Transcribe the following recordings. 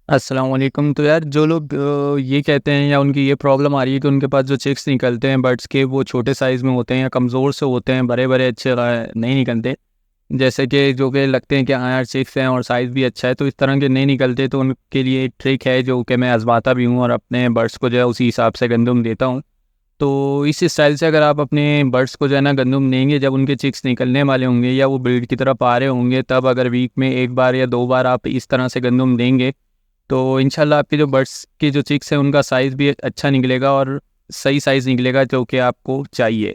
अस्सलाम वालेकुम। तो यार जो लोग ये कहते हैं या उनकी ये प्रॉब्लम आ रही है कि उनके पास जो चिक्स निकलते हैं बर्ड्स के, वो छोटे साइज़ में होते हैं या कमज़ोर से होते हैं, बड़े बड़े अच्छे नहीं निकलते। जैसे कि जो कि लगते हैं कि हाँ यार चिक्स हैं और साइज़ भी अच्छा है, तो इस तरह के नहीं निकलते। तो उनके लिए एक ट्रिक है जो कि मैं आजमाता भी हूँ और अपने बर्ड्स को जो है उसी हिसाब से गंदम देता हूँ। तो इस स्टाइल से अगर आप अपने बर्ड्स को जो है ना गंदम देंगे, जब उनके चिक्स निकलने वाले होंगे या वो ब्रीड की तरफ आ रहे होंगे, तब अगर वीक में एक बार या दो बार आप इस तरह से गंदम देंगे, तो इंशाल्लाह आपके जो बर्ड्स के जो चिक्स हैं उनका साइज़ भी अच्छा निकलेगा और सही साइज़ निकलेगा जो कि आपको चाहिए।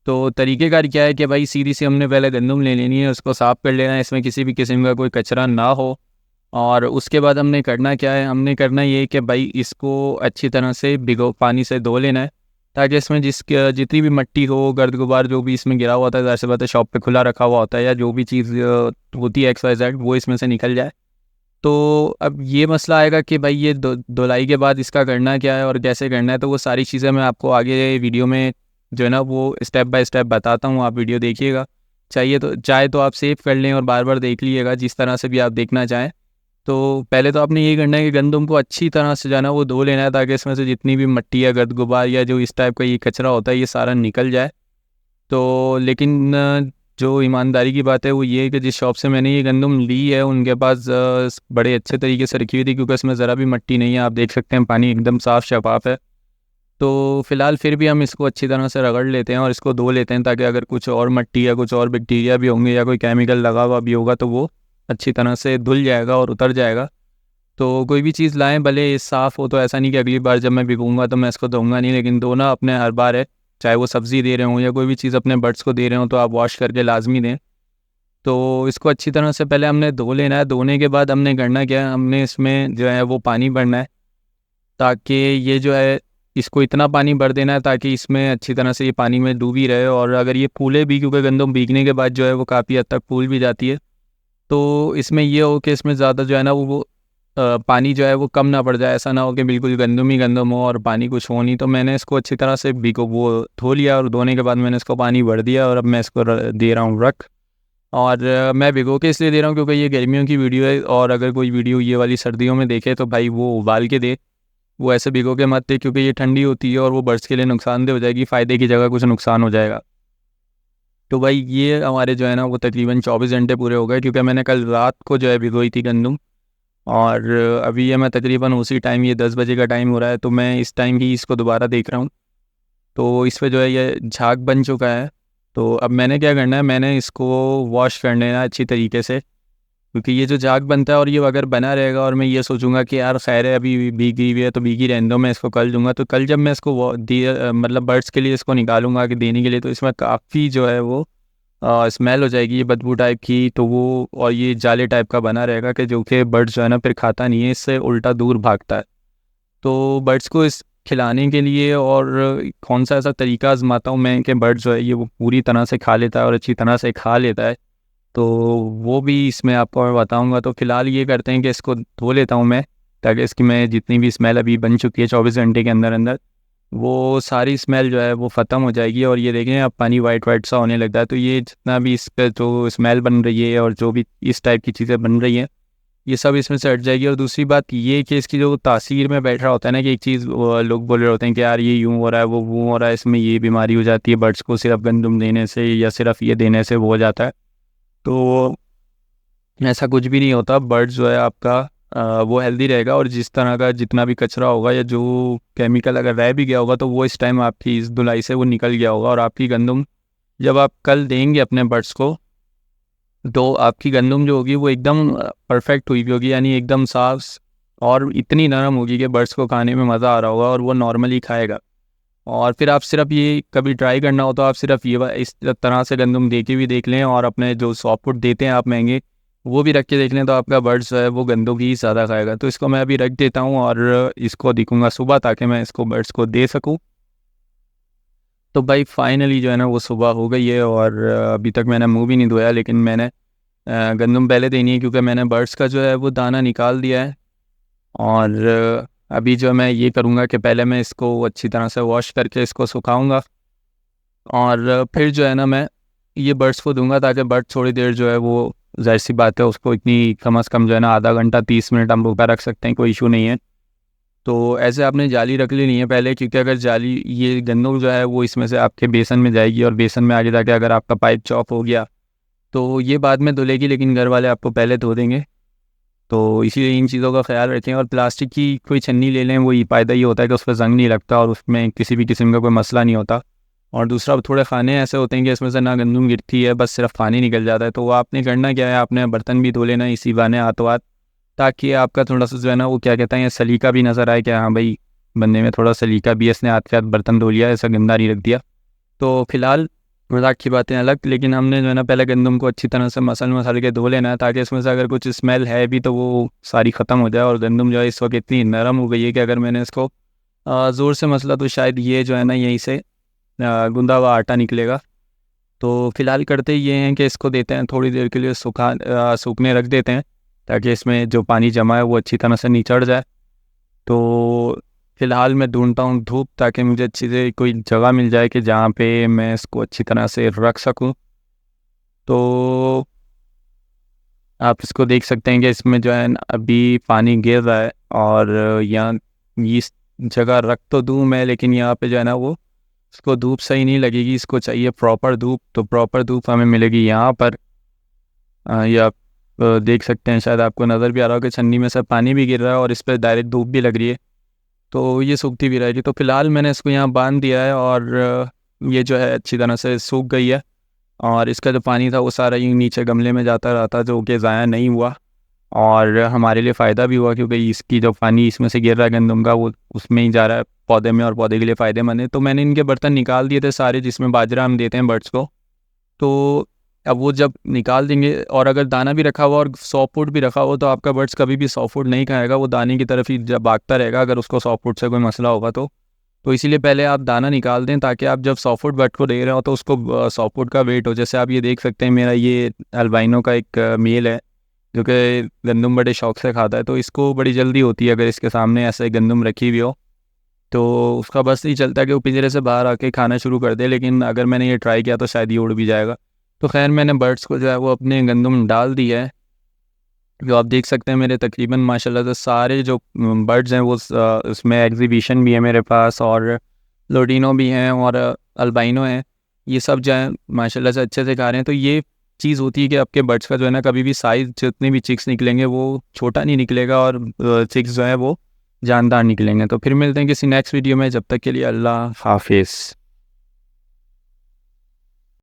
तो तरीक़ेकार क्या है कि भाई सीधी सी हमने पहले गंदम ले लेनी है, उसको साफ़ कर लेना है, इसमें किसी भी किस्म का कोई कचरा ना हो। और उसके बाद हमने करना क्या है, हमने करना ये है कि भाई इसको अच्छी तरह से पानी से धो लेना है, ताकि इसमें जितनी भी मिट्टी हो, गर्द गुबार जो भी इसमें गिरा हुआ होता है, ज़ाहिर सी बात है शॉप पे खुला रखा हुआ होता है या जो भी चीज़ होती है एक्स वाई जेड, वो इसमें से निकल जाए। तो अब ये मसला आएगा कि भाई ये धुलाई के बाद इसका करना क्या है और कैसे करना है, तो वो सारी चीज़ें मैं आपको आगे वीडियो में जो है ना वो स्टेप बाय स्टेप बताता हूँ। आप वीडियो देखिएगा, चाहे तो आप सेव कर लें और बार बार देख लीजिएगा, जिस तरह से भी आप देखना चाहें। तो पहले तो आपने ये करना है कि गंदम को अच्छी तरह से जो है ना वो धो लेना है, ताकि इसमें से जितनी भी मिट्टी या गर्द गुबार या जो इस टाइप का ये कचरा होता है ये सारा निकल जाए। तो लेकिन जो ईमानदारी की बात है वो ये है कि जिस शॉप से मैंने ये गंदम ली है उनके पास बड़े अच्छे तरीके से रखी हुई थी, क्योंकि इसमें ज़रा भी मिट्टी नहीं है। आप देख सकते हैं पानी एकदम साफ़ शफाफ है। तो फ़िलहाल फिर भी हम इसको अच्छी तरह से रगड़ लेते हैं और इसको धो लेते हैं, ताकि अगर कुछ और मिट्टी या कुछ और बैक्टीरिया भी होंगे या कोई केमिकल लगा हुआ भी होगा तो वो अच्छी तरह से धुल जाएगा और उतर जाएगा। तो कोई भी चीज़ लाएँ भले साफ़ हो, तो ऐसा नहीं कि अगली बार जब मैं भिगूँगा तो मैं इसको धोऊँगा नहीं, लेकिन धोना अपने हर बार है। चाहे वो सब्ज़ी दे रहे हों या कोई भी चीज़ अपने बर्ड्स को दे रहे हों, तो आप वॉश करके लाज़मी दें। तो इसको अच्छी तरह से पहले हमने धो लेना है। धोने के बाद हमने करना क्या है, हमने इसमें जो है वो पानी भरना है, ताकि ये जो है इसको इतना पानी भर देना है ताकि इसमें अच्छी तरह से ये पानी में डूबी रहे। और अगर ये फूले भी, क्योंकि गंदम भीगने के बाद जो है वो काफ़ी हद तक फूल भी जाती है, तो इसमें ये हो कि इसमें ज़्यादा जो है ना वो पानी जो है वो कम ना पड़ जाए। ऐसा ना हो कि बिल्कुल गंदम ही गंदम हो और पानी कुछ हो नहीं। तो मैंने इसको अच्छी तरह से भिगो वो धो लिया और धोने के बाद मैंने इसको पानी भर दिया और अब मैं इसको दे रहा हूँ रख। और मैं भिगो के इसलिए दे रहा हूँ क्योंकि ये गर्मियों की वीडियो है, और अगर कोई वीडियो ये वाली सर्दियों में देखे तो भाई वो उबाल के दे, वो ऐसे भिगो के मत दे, क्योंकि ये ठंडी होती है और वो बर्ड्स के लिए नुकसानदेह हो जाएगी, फ़ायदे की जगह कुछ नुकसान हो जाएगा। तो भाई ये हमारे जो है ना वो तकरीबन 24 घंटे पूरे हो गए, क्योंकि मैंने कल रात को जो है भिगोई थी गंदम। और अभी ये मैं तकरीबन उसी टाइम, ये 10 बजे का टाइम हो रहा है, तो मैं इस टाइम ही इसको दोबारा देख रहा हूँ। तो इस पे जो है ये झाग बन चुका है। तो अब मैंने क्या करना है, मैंने इसको वॉश कर लेना है अच्छी तरीके से, क्योंकि ये जो झाग बनता है और ये अगर बना रहेगा और मैं ये सोचूंगा कि यार खैर है अभी भीगी हुई है तो भीगी रहने दो, मैं इसको कल दूंगा, तो कल जब मैं इसको मतलब बर्ड्स के लिए इसको निकालूंगा कि देने के लिए, तो इसमें काफ़ी जो है वो स्मेल हो जाएगी, ये बदबू टाइप की। तो वो और ये जाले टाइप का बना रहेगा कि जो कि बर्ड्स जो है ना फिर खाता नहीं है, इससे उल्टा दूर भागता है। तो बर्ड्स को इस खिलाने के लिए और कौन सा ऐसा तरीका आजमाता हूँ मैं कि बर्ड जो है ये वो पूरी तरह से खा लेता है और अच्छी तरह से खा लेता है, तो वो भी इसमें आपको मैं बताऊँगा। तो फ़िलहाल ये करते हैं कि इसको धो लेता हूँ मैं, ताकि इसकी मैं जितनी भी स्मेल अभी बन चुकी है 24 घंटे के अंदर अंदर, वो सारी स्मेल जो है वो ख़त्म हो जाएगी। और ये देखें अब पानी वाइट वाइट सा होने लगता है, तो ये जितना भी इस पर जो स्मेल बन रही है और जो भी इस टाइप की चीज़ें बन रही हैं, ये सब इसमें से हट जाएगी। और दूसरी बात ये कि इसकी जो तासीर में बैठ रहा होता है ना, कि एक चीज़ लोग बोल रहे होते हैं कि यार ये यूँ हो रहा है वो हो रहा है, इसमें ये बीमारी हो जाती है बर्ड्स को सिर्फ गंदम देने से या सिर्फ ये देने से वो हो जाता है। तो ऐसा कुछ भी नहीं होता। बर्ड्स जो है आपका वो हेल्दी रहेगा, और जिस तरह का जितना भी कचरा होगा या जो केमिकल अगर रह भी गया होगा, तो वो इस टाइम आपकी इस धुलाई से वो निकल गया होगा। और आपकी गंदम जब आप कल देंगे अपने बर्ड्स को, तो आपकी गंदम जो होगी वो एकदम परफेक्ट हुई भी होगी, यानी एकदम साफ और इतनी नरम होगी कि बर्ड्स को खाने में मज़ा आ रहा होगा और वो नॉर्मली खाएगा। और फिर आप सिर्फ ये कभी ट्राई करना हो तो आप सिर्फ इस तरह से गंदम दे के भी देख लें, और अपने जो सॉफ्टवुड देते हैं आप महंगे, वो भी रख के देख लें, तो आपका बर्ड्स जो है वो गंदम ही ज़्यादा खाएगा। तो इसको मैं अभी रख देता हूँ और इसको दिखूँगा सुबह, ताकि मैं इसको बर्ड्स को दे सकूँ। तो भाई फाइनली जो है ना वो सुबह हो गई है, और अभी तक मैंने मुँह भी नहीं धोया, लेकिन मैंने गंदम पहले देनी है, क्योंकि मैंने बर्ड्स का जो है वो दाना निकाल दिया है। और अभी जो मैं ये करूँगा कि पहले मैं इसको अच्छी तरह से वॉश करके इसको सुखाऊंगा, और फिर जो है ना मैं ये बर्ड्स को दूंगा, ताकि बर्ड थोड़ी देर जो है वो ज़ाहिर सी बात है उसको इतनी कम अज़ कम जो है ना आधा घंटा 30 मिनट हम रोका रख सकते हैं, कोई इशू नहीं है। तो ऐसे आपने जाली रख लेनी है पहले, क्योंकि अगर जाली ये गंदम जो है वो इसमें से आपके बेसन में जाएगी और बेसन में आगे जाके अगर आपका पाइप चॉक हो गया तो ये बाद में धुलेगी, लेकिन घर वाले आपको पहले धो देंगे। तो इसीलिए इन चीज़ों का ख्याल रखें। और प्लास्टिक की कोई छन्नी ले लें, वो ये फ़ायदा ये होता है कि उस पर ज़ंग नहीं लगता और उसमें किसी भी किस्म का कोई मसला नहीं होता। और दूसरा, थोड़े खाने ऐसे होते हैं कि इसमें से ना गंदम गिरती है, बस सिर्फ पानी निकल जाता है। तो वो आपने करना क्या है, आपने बर्तन भी धो लेना इसी बहाने हाथों हाथ, ताकि आपका थोड़ा सा जो है ना वो क्या कहते हैं सलीका भी नज़र आए कि हाँ भाई बंदे में थोड़ा सलीका भी है, इसने हाथ के हाथ बर्तन धो लिया, ऐसा गंदा नहीं रख दिया। तो फिलहाल मज़ाक की बातें अलग, लेकिन हमने जो है ना पहले गंदम को अच्छी तरह से मसल के धो लेना है, ताकि इसमें से अगर कुछ स्मेल है भी तो वो सारी ख़त्म हो जाए। और गंदम जो है इस वक्त इतनी नरम हो गई है कि अगर मैंने इसको ज़ोर से मसला तो शायद ये जो है ना यहीं से गुंदा हुआ आटा निकलेगा। तो फिलहाल करते ये हैं कि इसको देते हैं थोड़ी देर के लिए सूखने रख देते हैं, ताकि इसमें जो पानी जमा है वो अच्छी तरह से निचड़ जाए। तो फ़िलहाल मैं ढूँढता हूँ धूप, ताकि मुझे अच्छी से कोई जगह मिल जाए कि जहाँ पे मैं इसको अच्छी तरह से रख सकूँ। तो आप इसको देख सकते हैं कि इसमें जो है ना अभी पानी गिर रहा है, और यहाँ इस जगह रख तो दूँ मैं, लेकिन यहाँ पे जो है ना वो इसको धूप सही नहीं लगेगी, इसको चाहिए प्रॉपर धूप। तो प्रॉपर धूप हमें मिलेगी यहाँ पर। ये आप देख सकते हैं, शायद आपको नज़र भी आ रहा हो कि छन्नी में से पानी भी गिर रहा है और इस पर डायरेक्ट धूप भी लग रही है, तो ये सूखती भी रहेगी। तो फिलहाल मैंने इसको यहाँ बांध दिया है, और ये जो है अच्छी तरह से सूख गई है। और इसका जो पानी था वो सारा यूँ नीचे गमले में जाता रहा था, जो कि ज़ाया नहीं हुआ, और हमारे लिए फ़ायदा भी हुआ, क्योंकि इसकी जो पानी इसमें से गिर रहा है गंदम का वो उसमें ही जा रहा है पौधे में, और पौधे के लिए फ़ायदेमंद है। तो मैंने इनके बर्तन निकाल दिए थे सारे, जिसमें बाजरा हम देते हैं बर्ड्स को। तो अब वो जब निकाल देंगे, और अगर दाना भी रखा हुआ और 100 फुट भी रखा हुआ, तो आपका बर्ड्स कभी भी 100 फुट नहीं खाएगा, वो दाने की तरफ ही जब भागता रहेगा अगर उसको 100 फुट से कोई मसला होगा तो इसीलिए पहले आप दाना निकाल दें, ताकि आप जब 100 फुट बर्ड को दे रहे हो तो उसको 100 फुट का वेट हो। जैसे आप ये देख सकते हैं, मेरा ये अल्बाइनो का एक मेल है, जो कि गंदम बड़े शौक से खाता है। तो इसको बड़ी जल्दी होती है अगर इसके सामने ऐसे गंदम रखी हुई हो, तो उसका बस नहीं चलता कि वो पिंजरे से बाहर आके खाना शुरू कर दे। लेकिन अगर मैंने ये ट्राई किया तो शायद ये उड़ भी जाएगा। तो खैर मैंने बर्ड्स को जो है वो अपने गंदम डाल दिया है, जो आप देख सकते हैं मेरे तकरीबन माशाल्लाह से सारे जो बर्ड्स हैं वो उसमें एग्जीबिशन भी है मेरे पास, और लोडिनो भी हैं, और अल्बाइनो हैं। ये सब जो है माशाल्लाह से अच्छे से खा रहे हैं। तो ये चीज़ होती है कि आपके बर्ड्स का जो है ना कभी भी साइज़, जितने भी चिक्स निकलेंगे वो छोटा नहीं निकलेगा, और चिक्स जो है वो जानदार निकलेंगे। तो फिर मिलते हैं किसी नेक्स्ट वीडियो में, जब तक के लिए अल्लाह हाफिज़।